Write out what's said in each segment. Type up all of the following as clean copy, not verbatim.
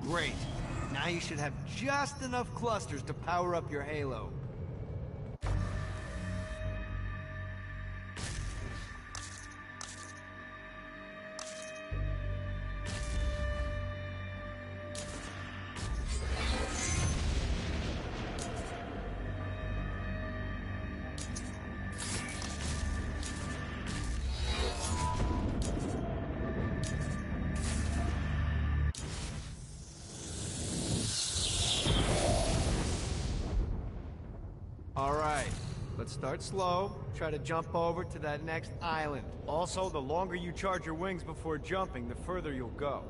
Great. Now you should have just enough clusters to power up your halo. Alright, let's start slow. Try to jump over to that next island. Also, the longer you charge your wings before jumping, the further you'll go.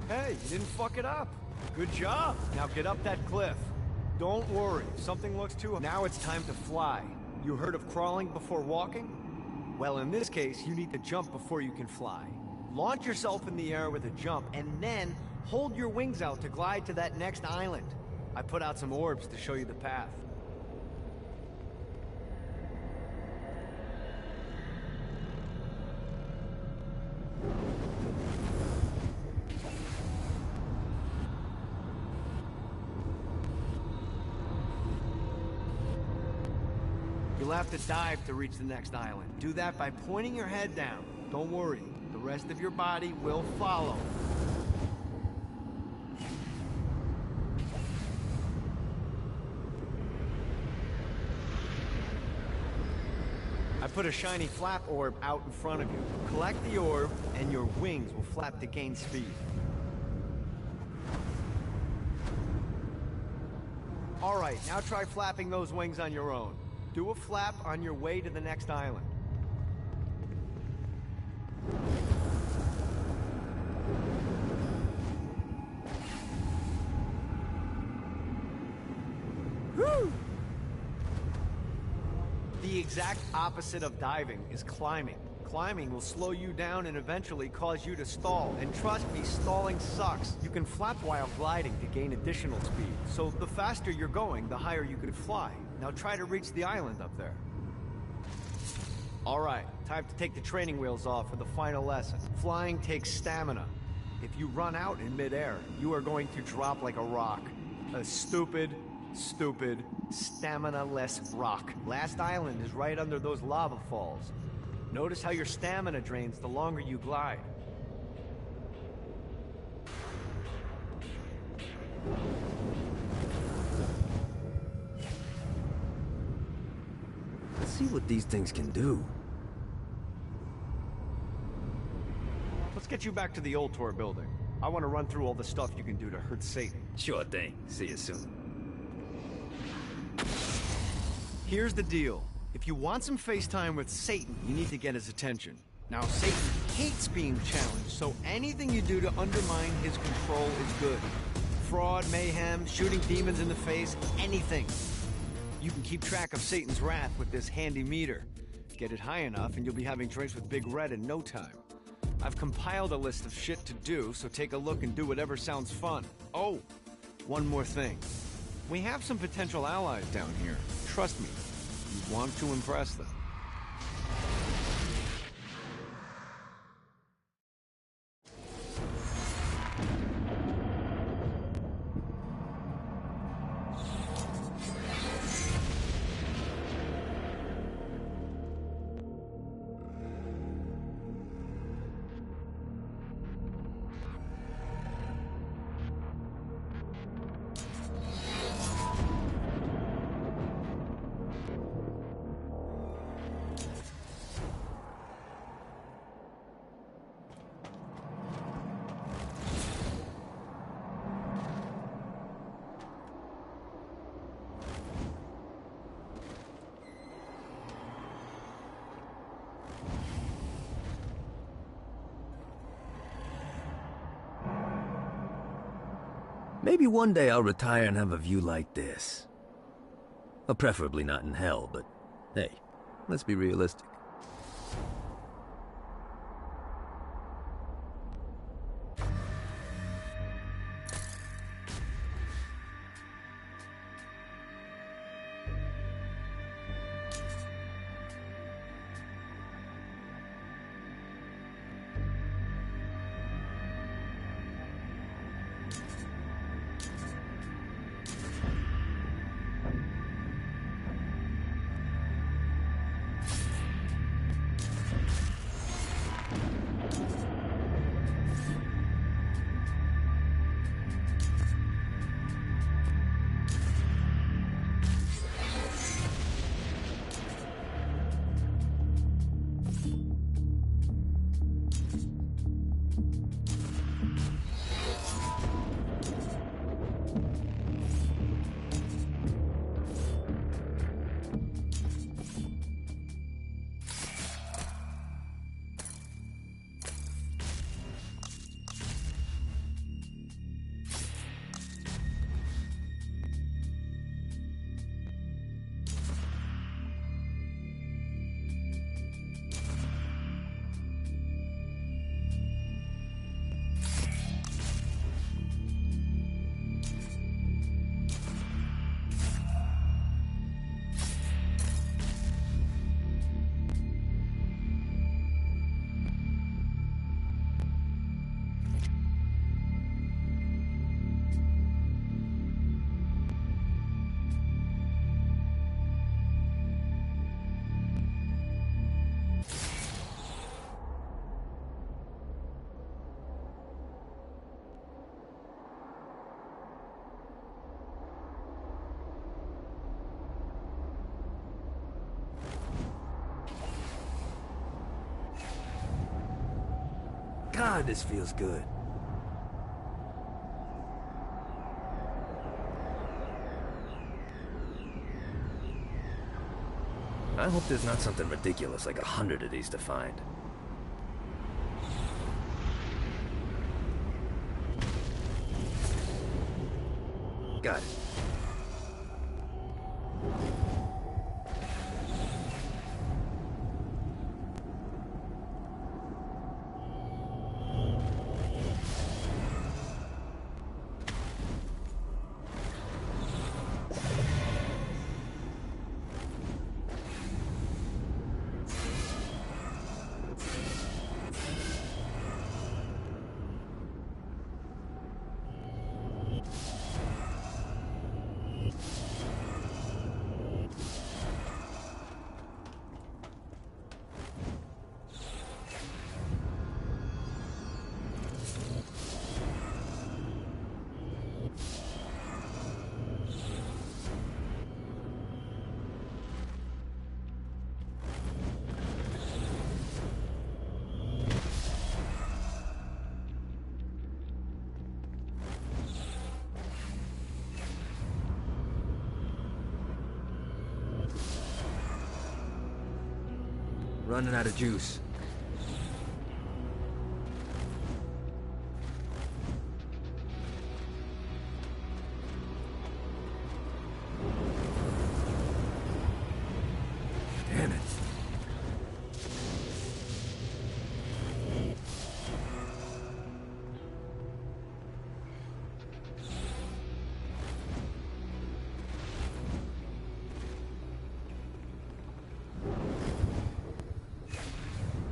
Hey, you didn't fuck it up. Good job. Now get up that cliff. Don't worry, if something looks too... Now it's time to fly. You heard of crawling before walking? Well, in this case, you need to jump before you can fly. Launch yourself in the air with a jump, and then hold your wings out to glide to that next island. I put out some orbs to show you the path. You'll have to dive to reach the next island. Do that by pointing your head down. Don't worry, the rest of your body will follow. I put a shiny flap orb out in front of you. Collect the orb, and your wings will flap to gain speed. Alright, now try flapping those wings on your own. Do a flap on your way to the next island. Woo! The exact opposite of diving is climbing. Climbing will slow you down and eventually cause you to stall. And trust me, stalling sucks. You can flap while gliding to gain additional speed. So the faster you're going, the higher you could fly. Now try to reach the island up there. Alright, time to take the training wheels off for the final lesson. Flying takes stamina. If you run out in midair, you are going to drop like a rock. A stupid, stamina-less rock. Last island is right under those lava falls. Notice how your stamina drains the longer you glide. Let's see what these things can do. Let's get you back to the old tour building. I want to run through all the stuff you can do to hurt Satan. Sure thing. See you soon. Here's the deal. If you want some FaceTime with Satan, you need to get his attention. Now, Satan hates being challenged, so anything you do to undermine his control is good. Fraud, mayhem, shooting demons in the face, anything. You can keep track of Satan's wrath with this handy meter. Get it high enough and you'll be having drinks with Big Red in no time. I've compiled a list of shit to do, so take a look and do whatever sounds fun. Oh, one more thing. We have some potential allies down here. Trust me, you want to impress them. Maybe one day I'll retire and have a view like this. Well, preferably not in hell, but hey, let's be realistic. God, this feels good. I hope there's not something ridiculous like 100 of these to find. Got it. Running out of juice. Damn it.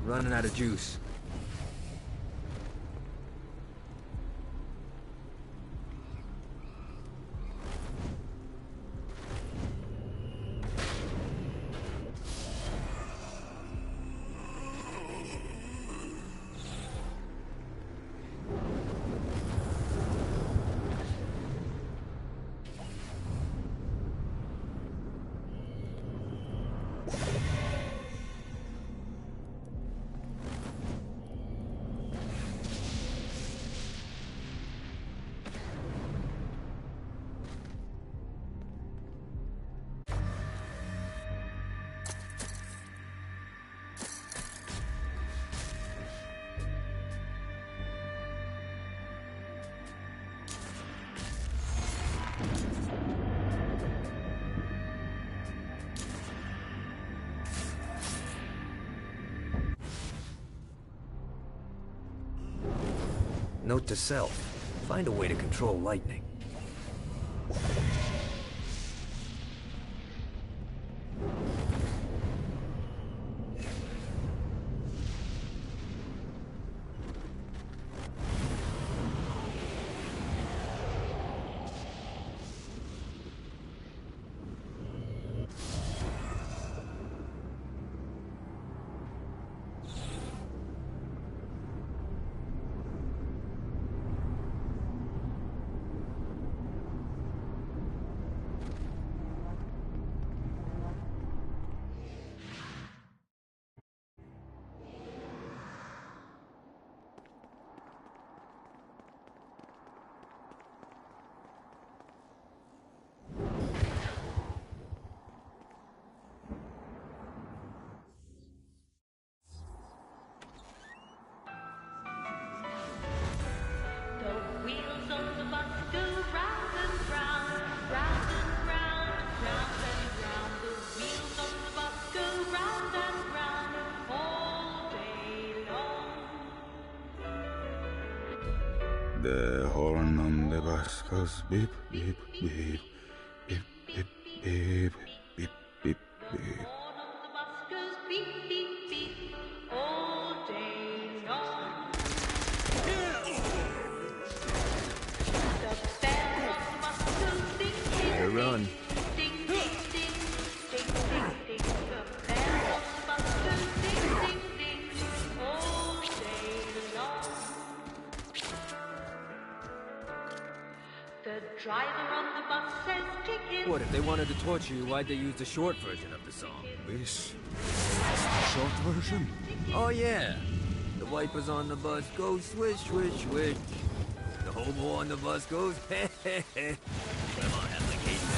Running out of juice. Note to self. Find a way to control lightning. The horn on the bus goes beep, beep, beep, beep, beep, beep, beep, beep, beep. Better run. What, if they wanted to torture you, why'd they use the short version of the song? This is the short version? Oh yeah, the The wipers on the bus go swish, swish, swish. The hobo on the bus goes heh, heh, heh. Come on, application.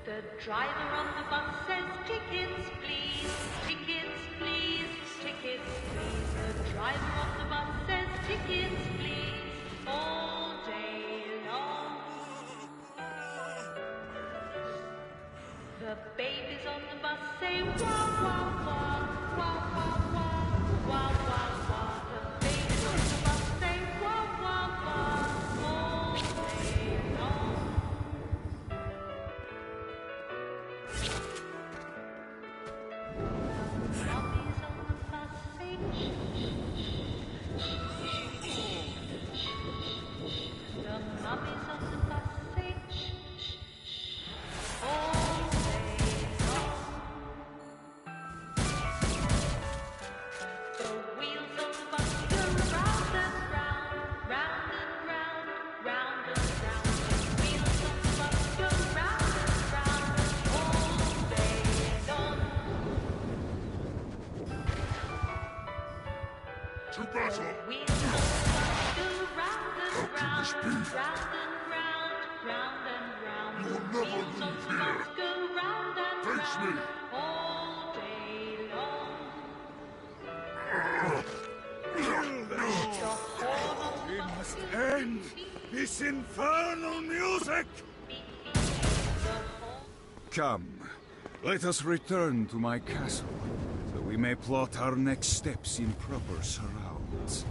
The driver on the bus says, tickets please, tickets please, tickets please. The driver on the bus says, tickets please, all day long. The babies on the bus say, wah, wah, wah, wah, wah, wah, wah, wah, wah. The babies on the bus say, wah, wah, wah, all day long. Mummies on the bus say, the mummies on the bus say, all day long. The wheels on the bus go round and round, round and round, round and round. The wheels on the bus go round and round, all day long. To battle! The wheels on the bus go round and round, round and round, round and round. You will The never wheels on leave the here. bus go round and Face round, me. all day long. We must end this infernal music! Come, let us return to my castle, so we may plot our next steps in proper surrounds.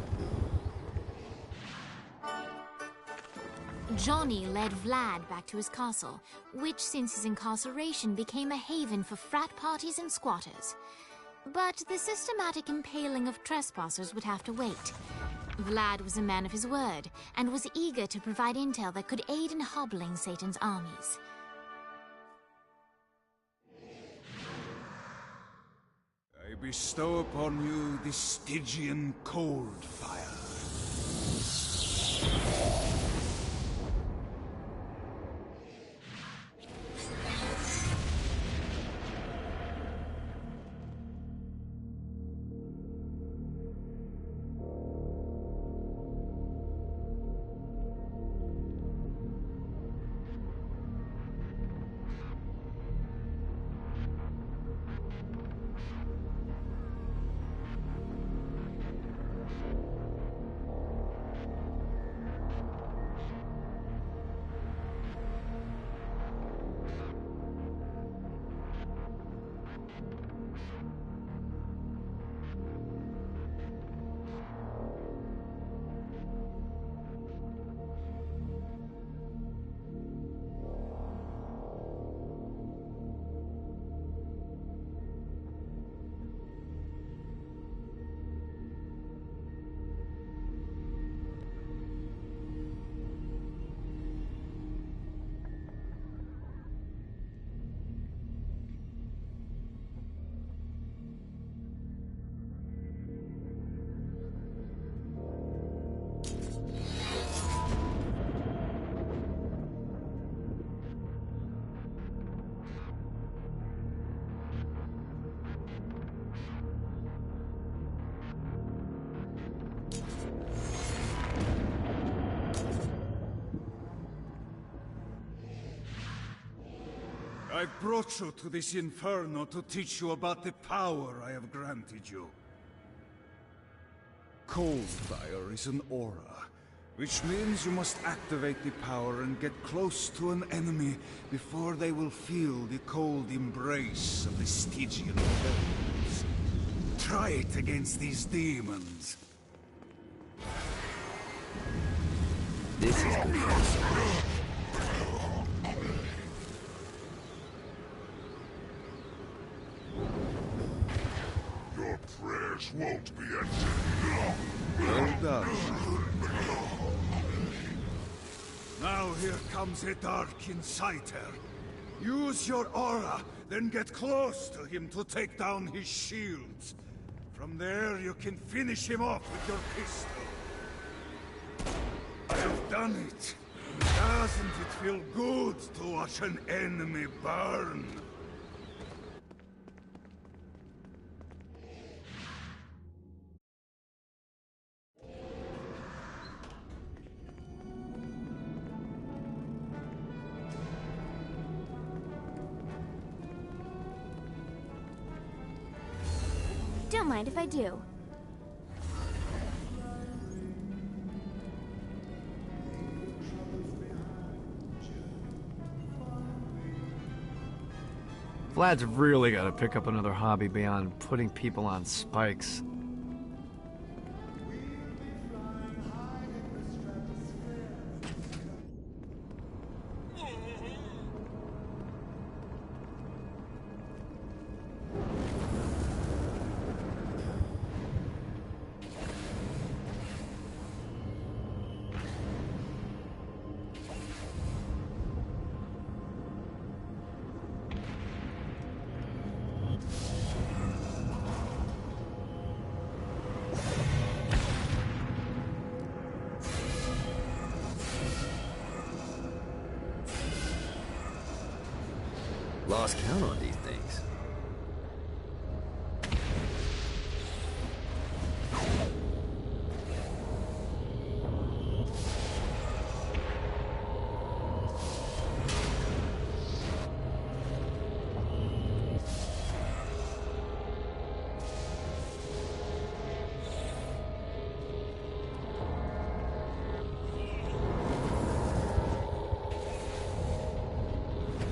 Johnny led Vlad back to his castle, which since his incarceration became a haven for frat parties and squatters. But the systematic impaling of trespassers would have to wait. Vlad was a man of his word, and was eager to provide intel that could aid in hobbling Satan's armies. I bestow upon you the Stygian cold fire. I brought you to this inferno to teach you about the power I have granted you. Cold fire is an aura, which means you must activate the power and get close to an enemy before they will feel the cold embrace of the Stygian flames. Try it against these demons. This is good. Your prayers won't be answered. Well done. Now here comes a Dark Inciter. Use your aura, then get close to him to take down his shields. From there, you can finish him off with your pistol. I have done it. Doesn't it feel good to watch an enemy burn? Don't mind if I do. Vlad's really got to pick up another hobby beyond putting people on spikes. Lost count on these things.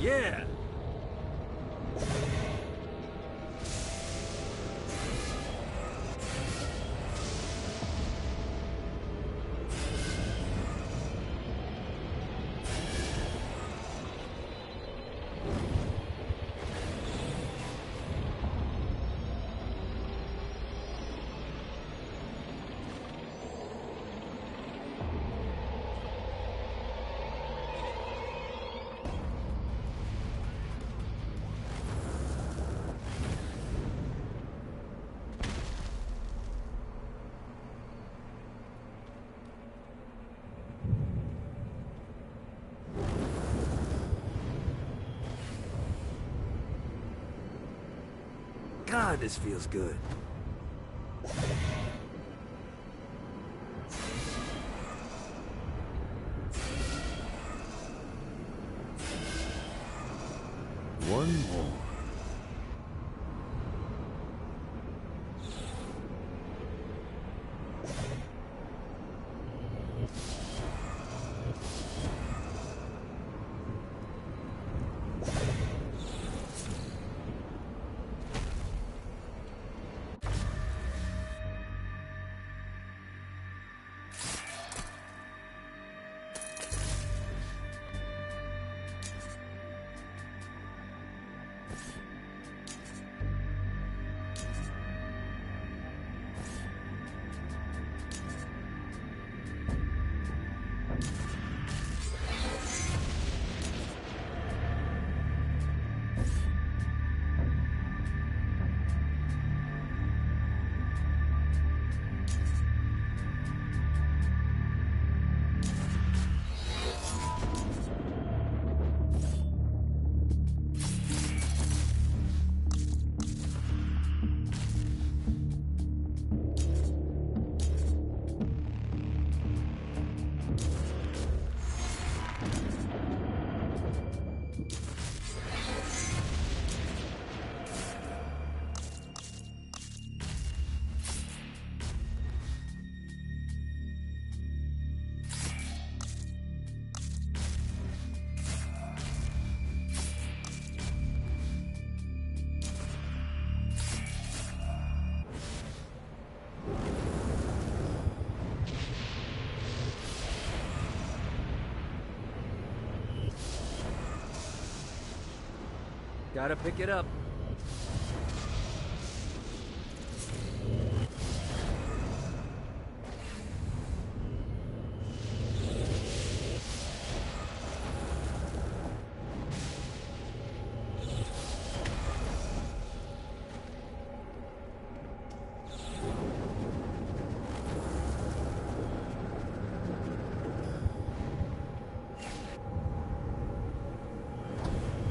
Yeah! God, this feels good. One more. Gotta pick it up.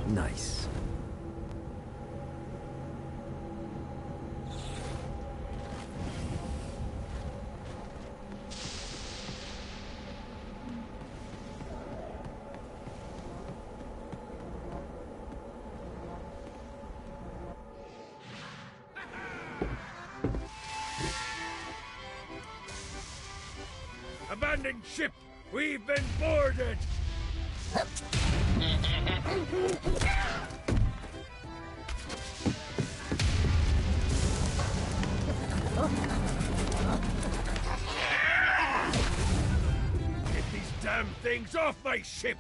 Nice. Abandoned ship! We've been boarded! Get these damn things off my ship!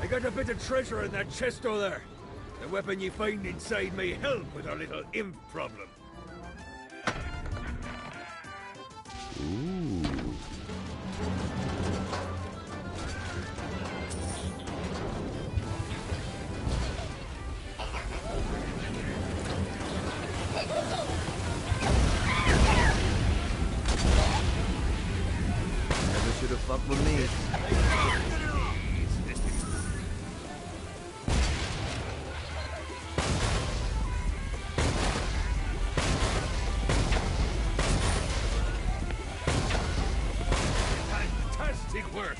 I got a bit of treasure in that chest over there. The weapon you find inside may help with our little imp problem. Never should have fucked with me. Fantastic work!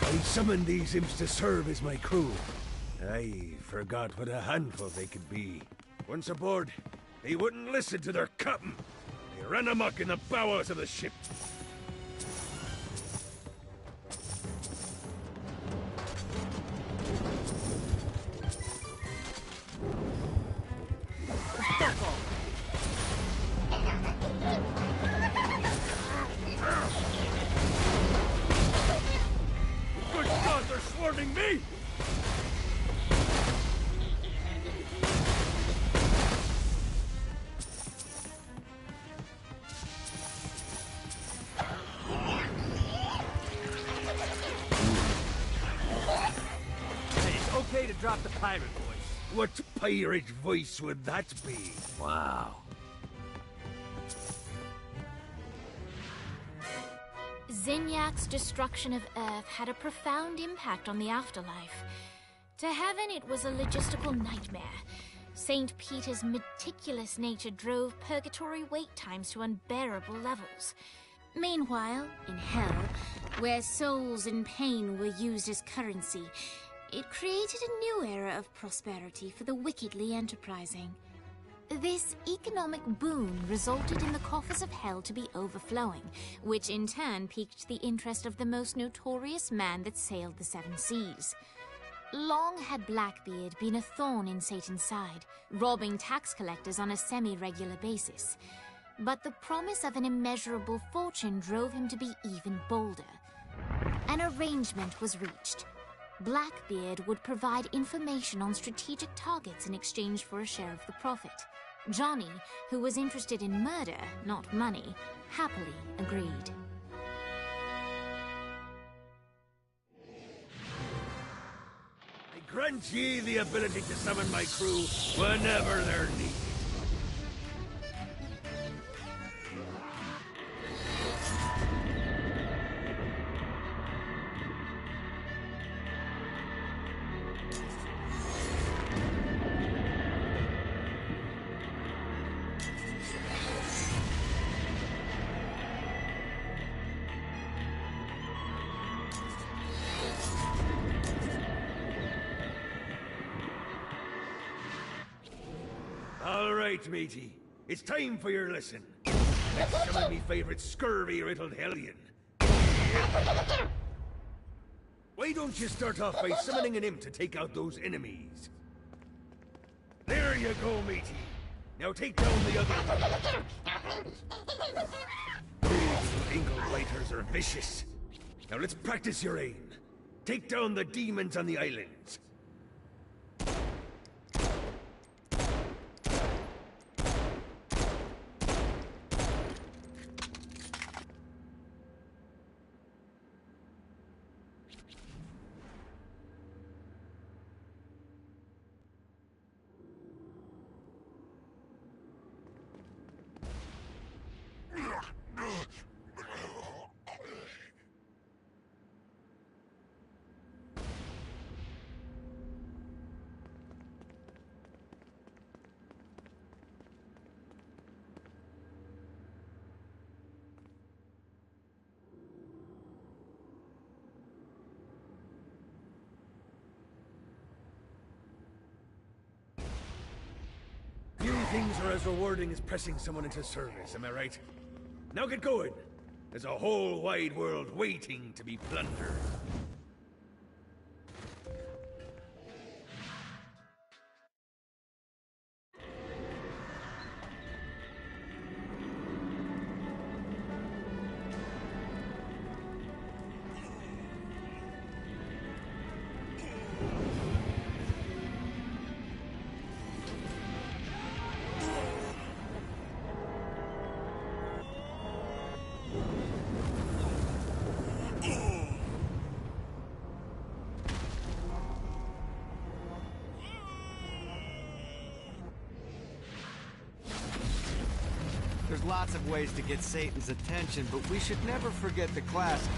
I summoned these imps to serve as my crew. I forgot what a handful they could be. Once aboard, they wouldn't listen to their captain. They ran amok in the bowels of the ship. Good God, they're swarming me! Hey, it's okay to drop the pirate voice. What pirate voice would that be? Wow. Zinyak's destruction of Earth had a profound impact on the afterlife. To heaven, it was a logistical nightmare. St. Peter's meticulous nature drove purgatory wait times to unbearable levels. Meanwhile, in hell, where souls in pain were used as currency, it created a new era of prosperity for the wickedly enterprising. This economic boon resulted in the coffers of hell to be overflowing, which in turn piqued the interest of the most notorious man that sailed the seven seas. Long had Blackbeard been a thorn in Satan's side, robbing tax collectors on a semi-regular basis. But the promise of an immeasurable fortune drove him to be even bolder. An arrangement was reached. Blackbeard would provide information on strategic targets in exchange for a share of the profit. Johnny, who was interested in murder, not money, happily agreed. I grant ye the ability to summon my crew whenever they're needed. All right, matey. It's time for your lesson. Let's summon me favorite scurvy-riddled hellion. Why don't you start off by summoning an imp to take out those enemies? There you go, matey. Now take down the other one. Those little ankle biters are vicious. Now let's practice your aim. Take down the demons on the islands. Few things are as rewarding as pressing someone into service, am I right? Now get going! There's a whole wide world waiting to be plundered. There's lots of ways to get Satan's attention, but we should never forget the classic.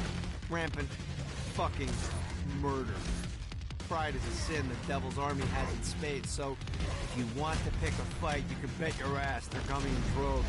Rampant fucking murder. Pride is a sin the Devil's Army has in spades, so if you want to pick a fight, you can bet your ass they're coming in droves.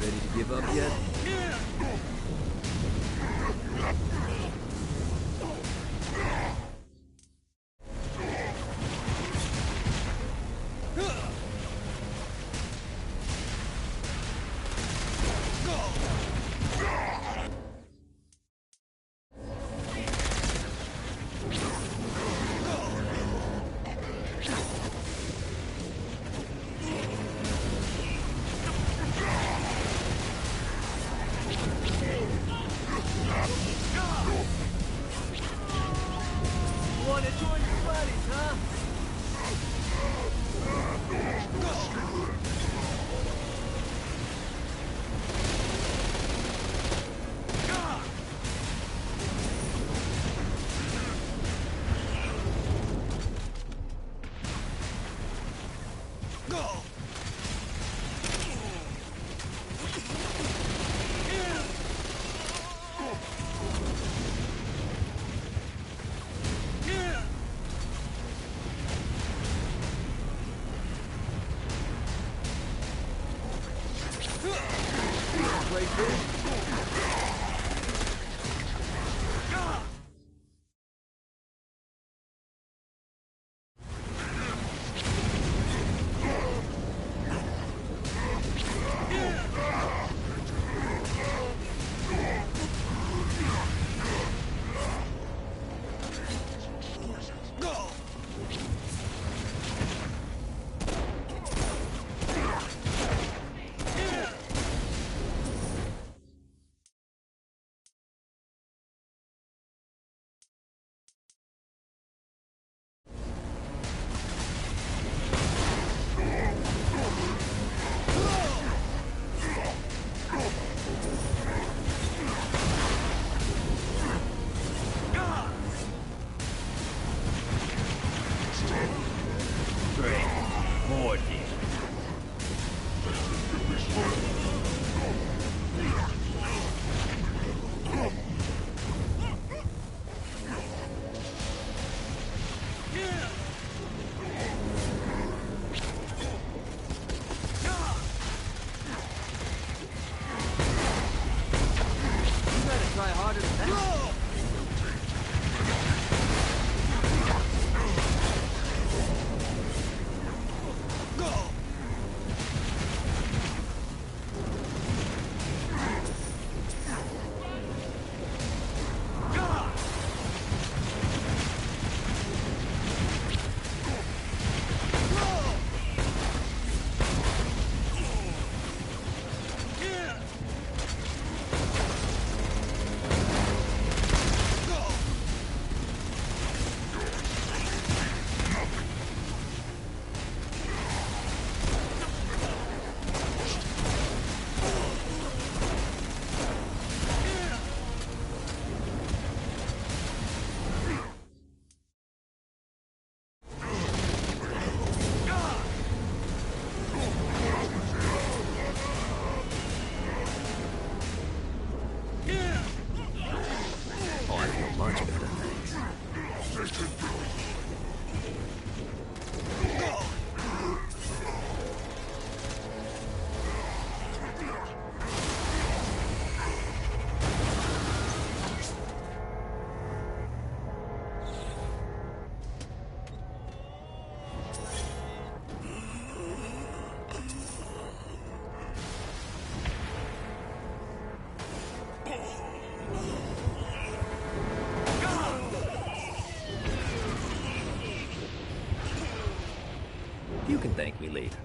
Ready to give up yet? Wanna join your buddies, huh? You can thank me later.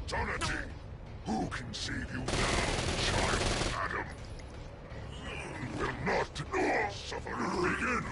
Eternity! Who can save you now, child Adam? Will not suffering begins!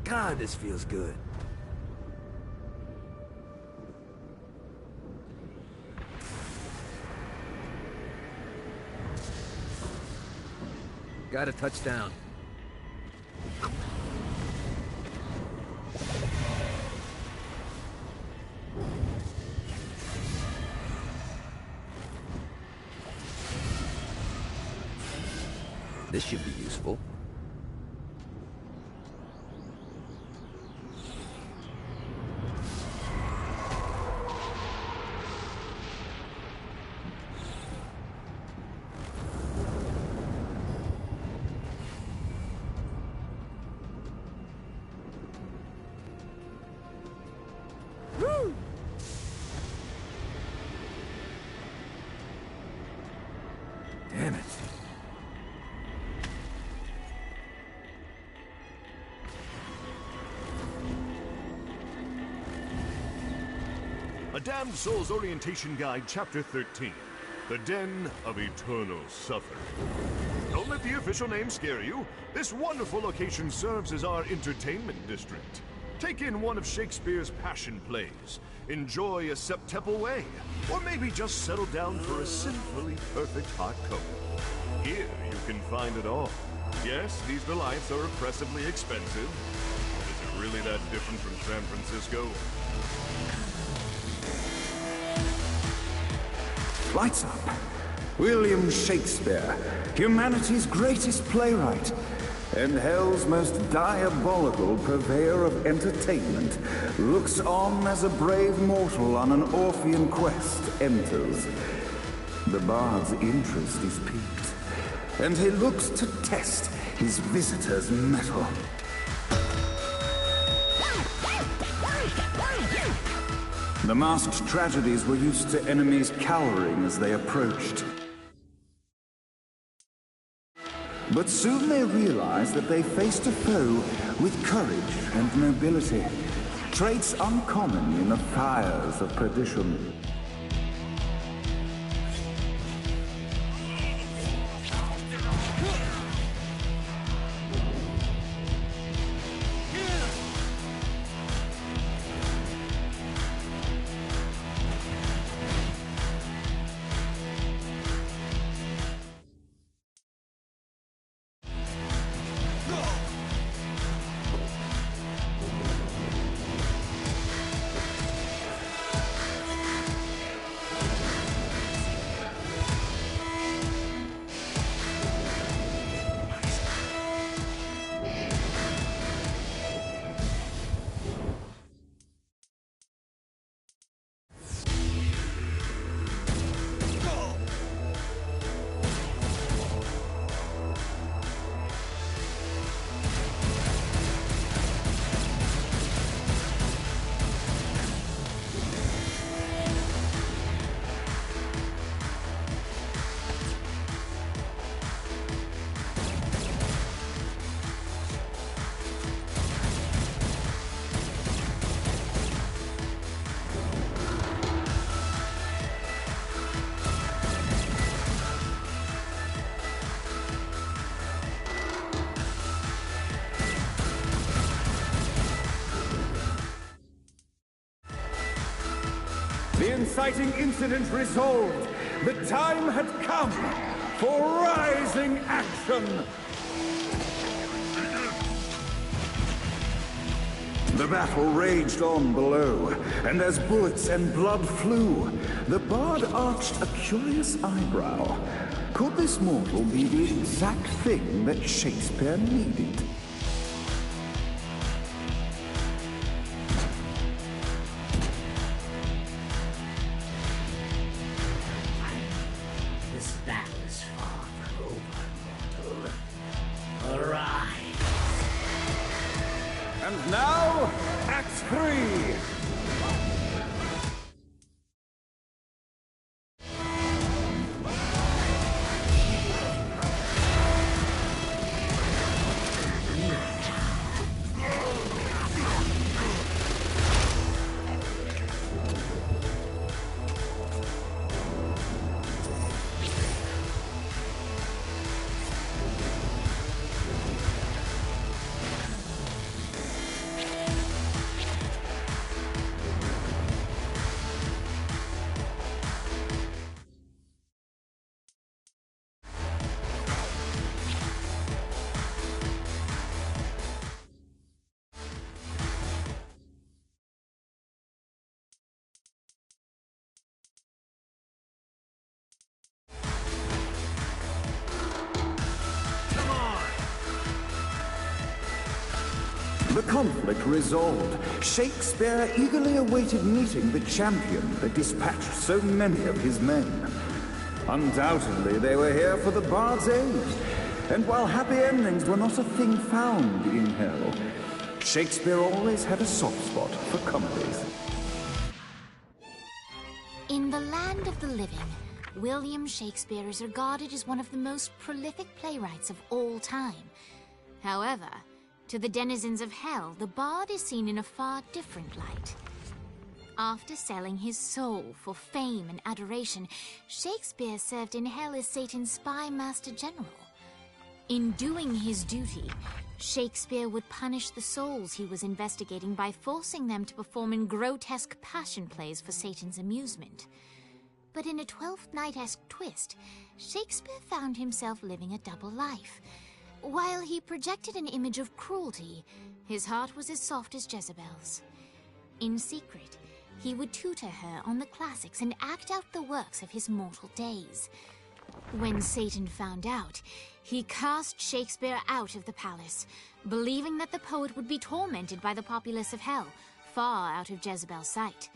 God, this feels good. Got a touchdown. This should be useful. Damn it. A Damned Soul's Orientation Guide, Chapter 13. The Den of Eternal Suffering. Don't let the official name scare you. This wonderful location serves as our entertainment district. Take in one of Shakespeare's passion plays. Enjoy a septuple way. Or maybe just settle down for a sinfully perfect hot cocoa. Here you can find it all. Yes, these delights are oppressively expensive. But is it really that different from San Francisco? Lights up. William Shakespeare, humanity's greatest playwright, and hell's most diabolical purveyor of entertainment, looks on as a brave mortal on an Orphean quest enters. The bard's interest is piqued, and he looks to test his visitor's mettle. The masked tragedies were used to enemies cowering as they approached. But soon they realized that they faced a foe with courage and nobility, traits uncommon in the fires of perdition. exciting incident resolved, the time had come for rising action! The battle raged on below, and as bullets and blood flew, the bard arched a curious eyebrow. Could this mortal be the exact thing that Shakespeare needed? This battle is far from over, mortal. Arise! And now, Act 3! The conflict resolved, Shakespeare eagerly awaited meeting the champion that dispatched so many of his men. Undoubtedly, they were here for the bard's aid, and while happy endings were not a thing found in hell, Shakespeare always had a soft spot for comedies. In the land of the living, William Shakespeare is regarded as one of the most prolific playwrights of all time. However, to the denizens of hell, the bard is seen in a far different light. After selling his soul for fame and adoration, Shakespeare served in hell as Satan's spy master general. In doing his duty, Shakespeare would punish the souls he was investigating by forcing them to perform in grotesque passion plays for Satan's amusement. But in a Twelfth Night-esque twist, Shakespeare found himself living a double life. While he projected an image of cruelty, his heart was as soft as Jezebel's. In secret, he would tutor her on the classics and act out the works of his mortal days. When Satan found out, he cast Shakespeare out of the palace, believing that the poet would be tormented by the populace of hell, far out of Jezebel's sight.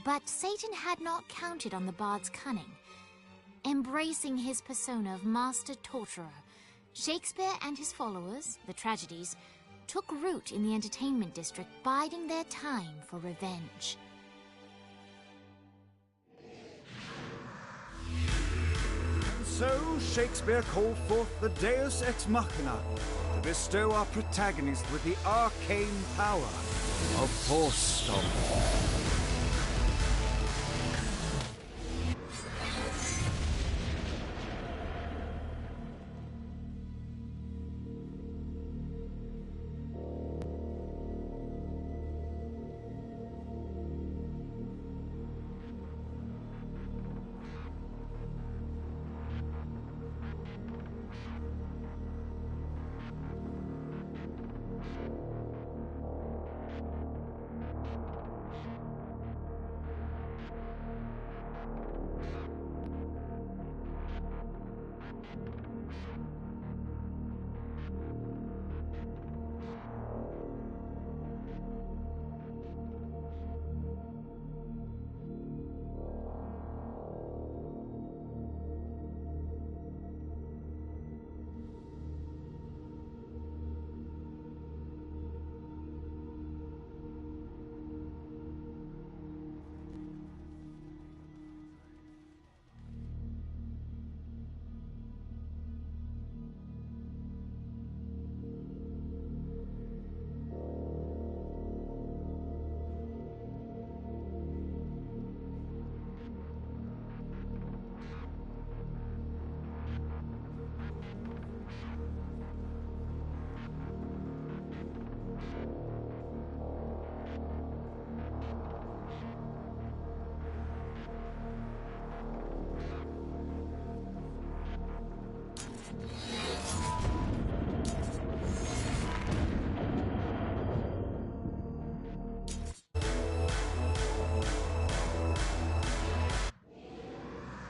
But Satan had not counted on the bard's cunning. Embracing his persona of master torturer, Shakespeare and his followers, the tragedies, took root in the entertainment district, biding their time for revenge. And so, Shakespeare called forth the Deus Ex Machina to bestow our protagonist with the arcane power of Force Stomp.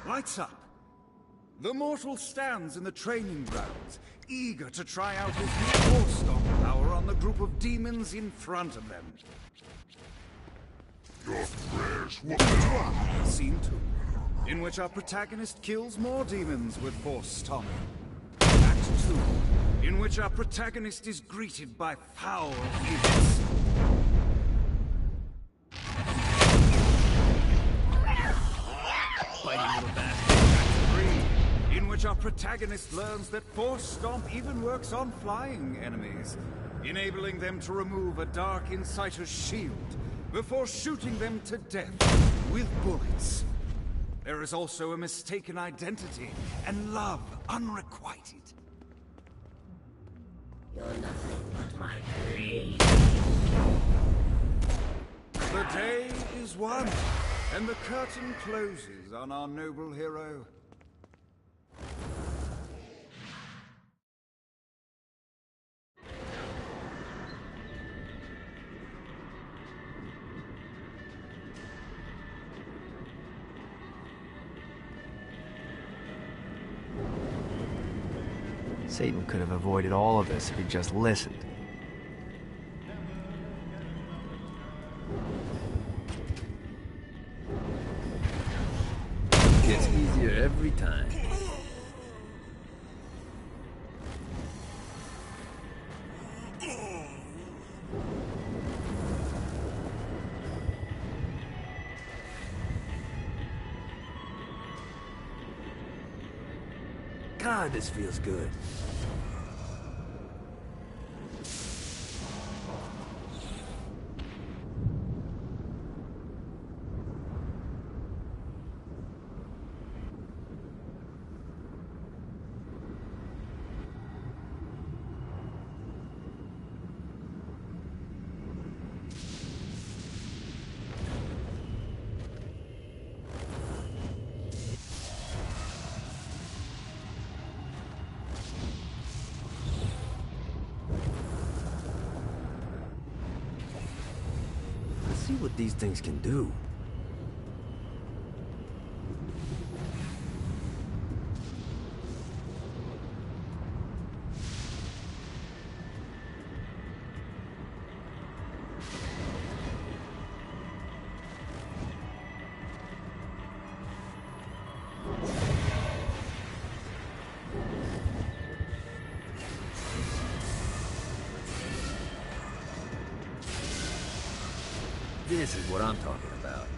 Lights up! The mortal stands in the training grounds, eager to try out his new Force Stomp power on the group of demons in front of them. Your prayers will Scene 2, in which our protagonist kills more demons with Force Stomp. Act 2, in which our protagonist is greeted by foul events. Fighting little bastard. Act 3, in which our protagonist learns that Force Stomp even works on flying enemies, enabling them to remove a Dark Inciter's shield before shooting them to death with bullets. There is also a mistaken identity and love unrequited. You're nothing but my dream. The day is won, and the curtain closes on our noble hero. Satan could have avoided all of this if he just listened. Gets easier every time. God, this feels good. See what these things can do. This is what I'm talking about.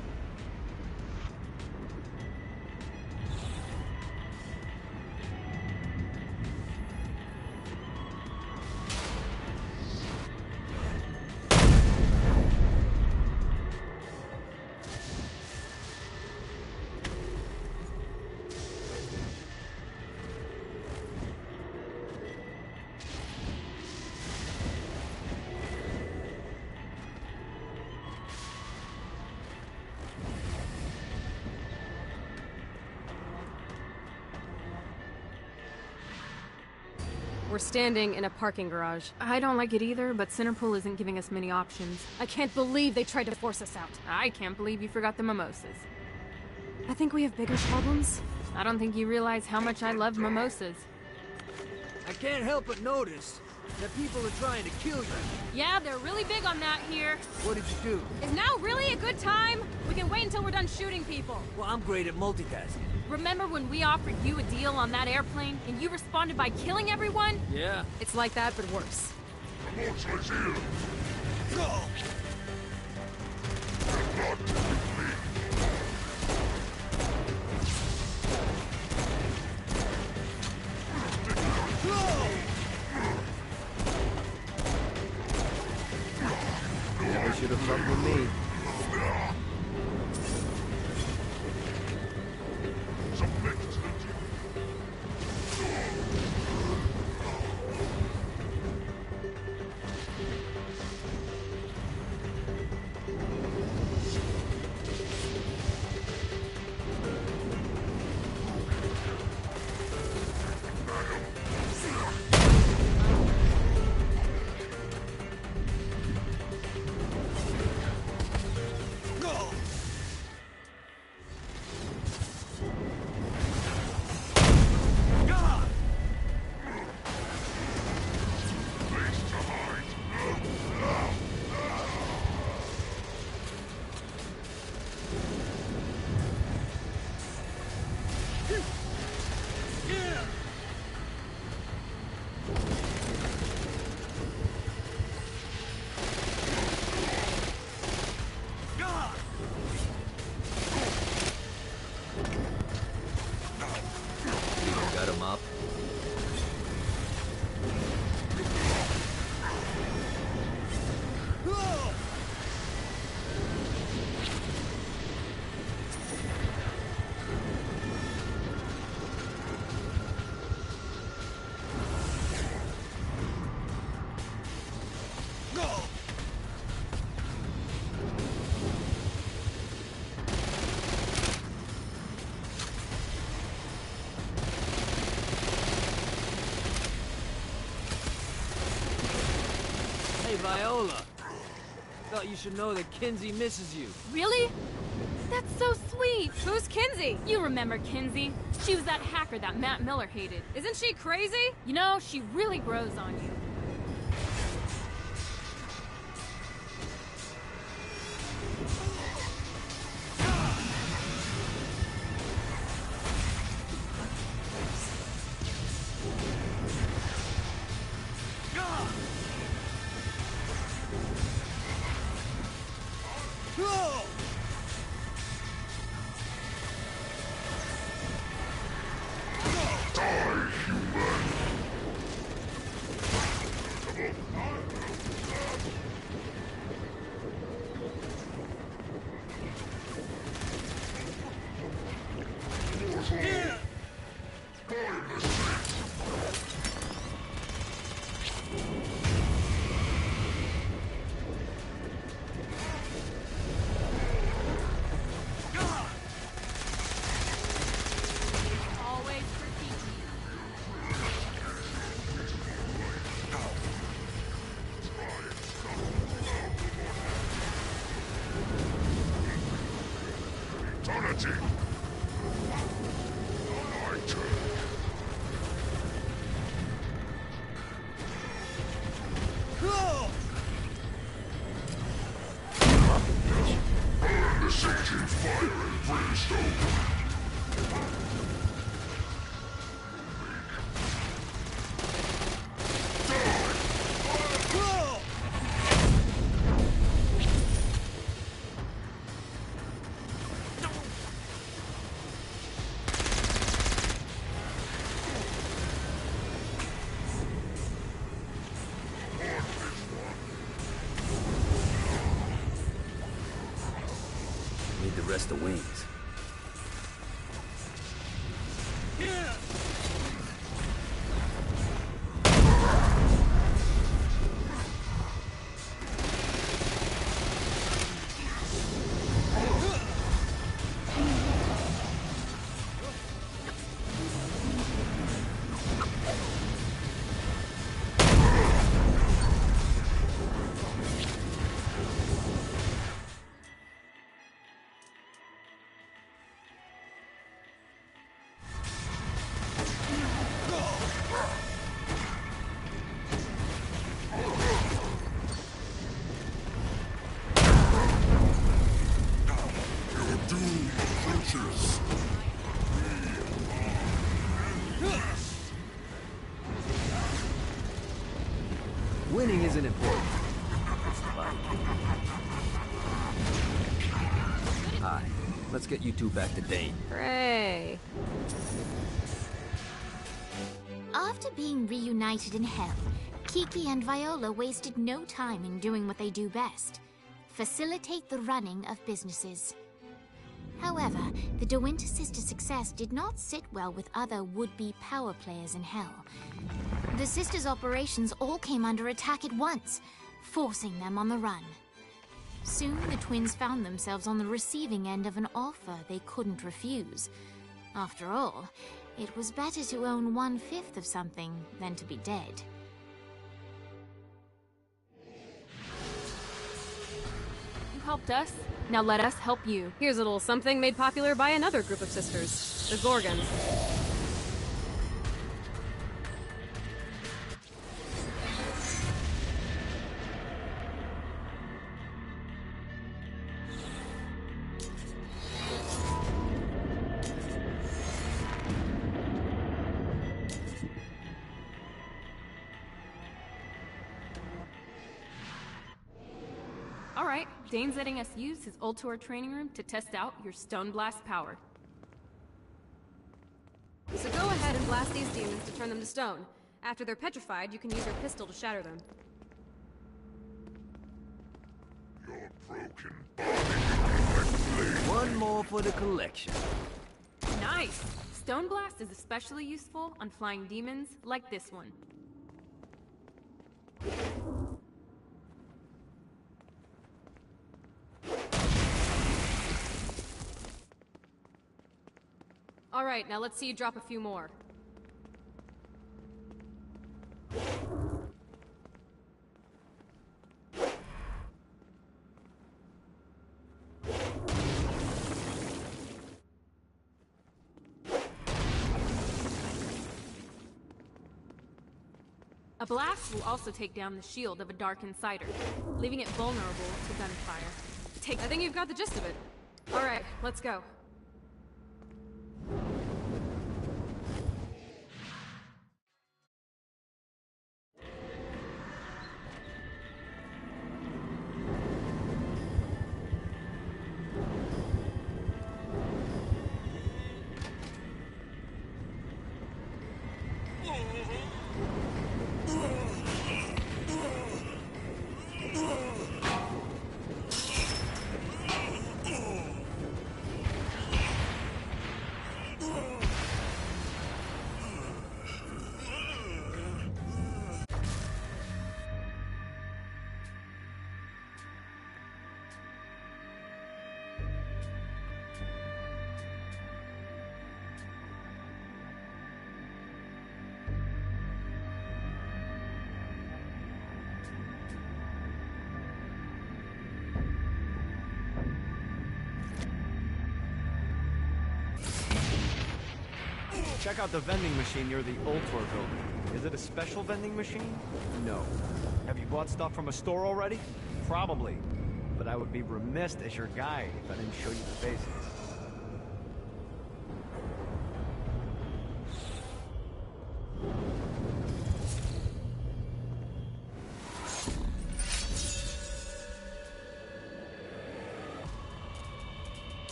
We're standing in a parking garage. I don't like it either, but Centerpool isn't giving us many options. I can't believe they tried to force us out. I can't believe you forgot the mimosas. I think we have bigger problems. I don't think you realize how much I love mimosas. I can't help but notice that people are trying to kill you. Yeah, they're really big on that here. What did you do? Is now really a good time? We can wait until we're done shooting people. Well, I'm great at multitasking. Remember when we offered you a deal on that airplane and you responded by killing everyone? Yeah. It's like that, but worse. Remotes right here. Go! Not me. Never should have fucked with me. Submit to the duty. Viola. Thought you should know that Kinsey misses you. Really? That's so sweet! Who's Kinsey? You remember Kinsey. She was that hacker that Matt Miller hated. Isn't she crazy? You know, she really grows on you. Need to rest the wings. Winning isn't important. Hi. Let's get you two back to Dane. Hooray. After being reunited in Hell, Kiki and Viola wasted no time in doing what they do best: facilitate the running of businesses. However, the De Winter sisters' success did not sit well with other would-be power players in Hell. The sisters' operations all came under attack at once, forcing them on the run. Soon, the twins found themselves on the receiving end of an offer they couldn't refuse. After all, it was better to own 1/5 of something than to be dead. You helped us. Now let us help you. Here's a little something made popular by another group of sisters, the Gorgons. Alright, Dane's letting us use his Ultor training room to test out your Stone Blast power. So go ahead and blast these demons to turn them to stone. After they're petrified, you can use your pistol to shatter them. Your broken body. One more for the collection. Nice! Stone Blast is especially useful on flying demons like this one. Alright, now let's see you drop a few more. A blast will also take down the shield of a Dark Insider, leaving it vulnerable to gunfire. I think you've got the gist of it. Alright, let's go. Check out the vending machine near the Ultor building. Is it a special vending machine? No. Have you bought stuff from a store already? Probably. But I would be remiss as your guide if I didn't show you the basics.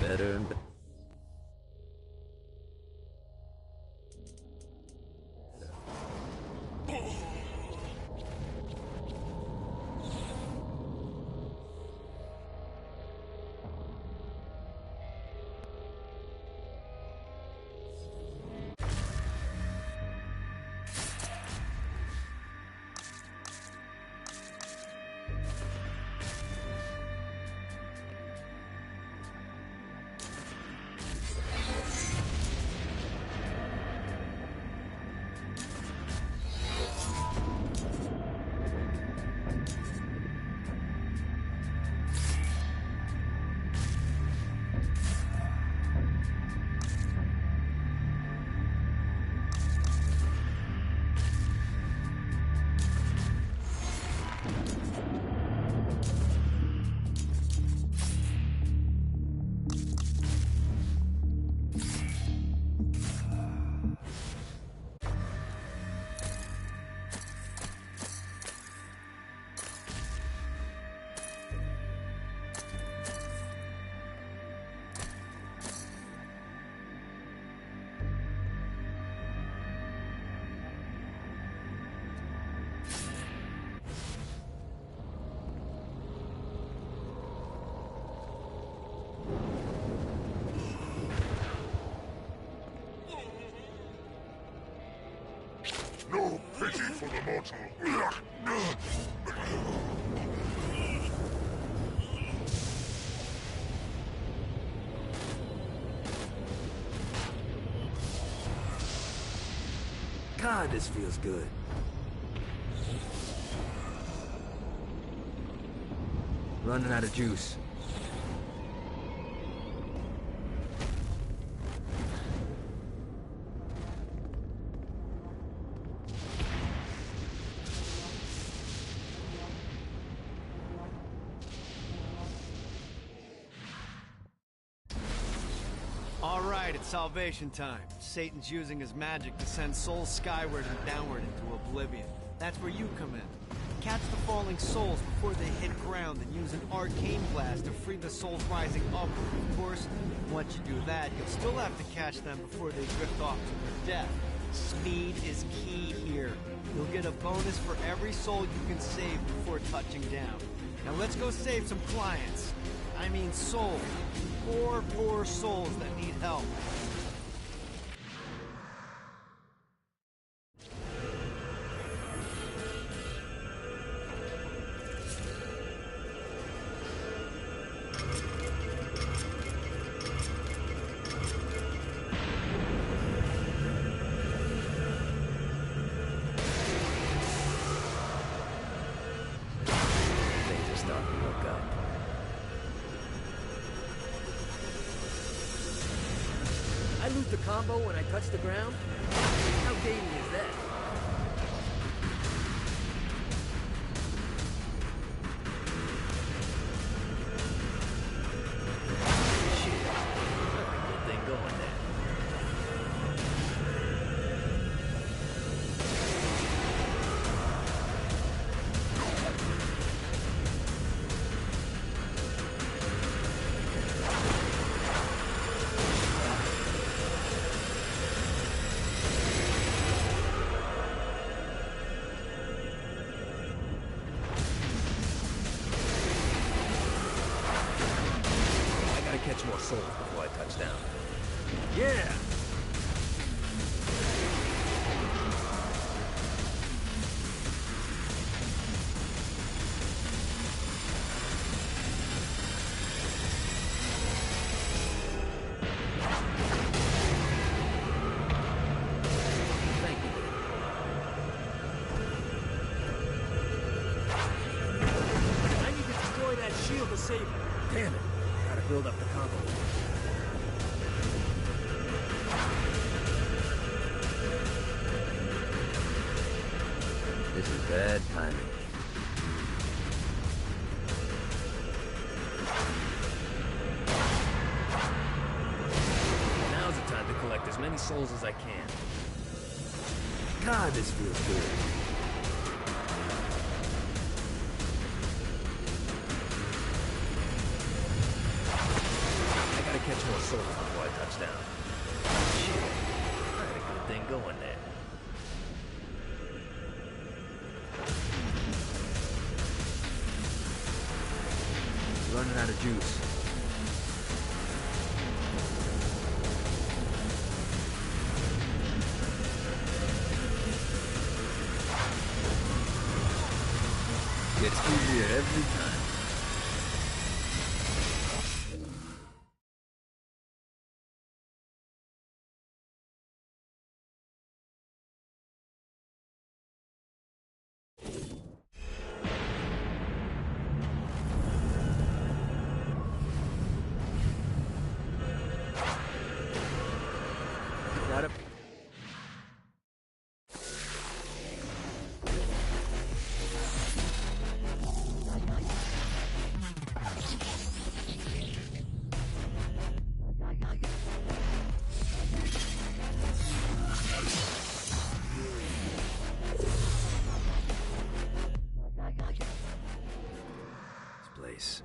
Better and better. mortal. God, this feels good. Running out of juice. Alright, it's salvation time. Satan's using his magic to send souls skyward and downward into oblivion. That's where you come in. Catch the falling souls before they hit ground and use an arcane blast to free the souls rising upward. Of course, once you do that, you'll still have to catch them before they drift off to their death. Speed is key here. You'll get a bonus for every soul you can save before touching down. Now let's go save some clients. I mean souls. Poor souls that need help. Things are starting to look up. I lose the combo when I touch the ground? How dating is that? Shit. Good thing going there. Catch more souls before I touch down. Yeah! Thank you. I need to destroy that shield to save her. Damn it. Gotta build up the combo. This is bad timing. Now's the time to collect as many souls as I can. God, this feels good. Catch more souls before I touch down. Shit. I had a good thing going there. Running out of juice. Gets easier every time. Got it. This place.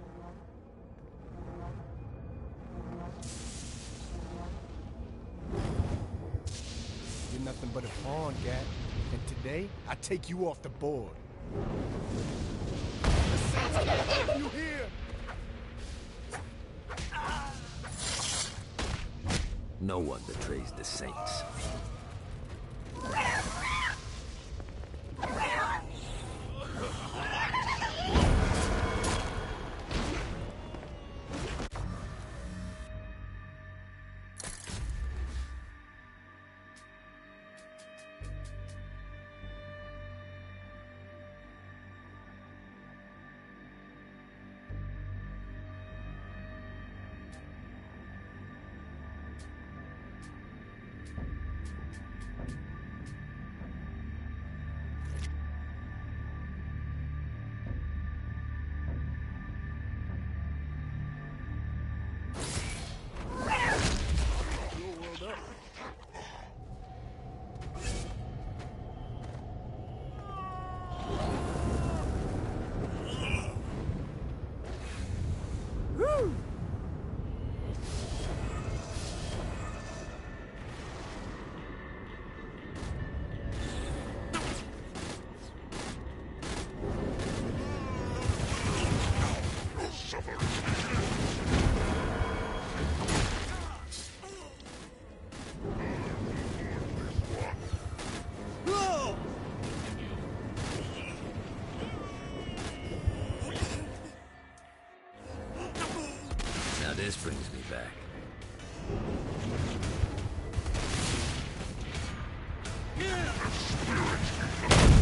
You're nothing but a pawn, Gat. And today, I take you off the board. The Saints can't have you here! No one betrays the Saints. this brings me back. The spirit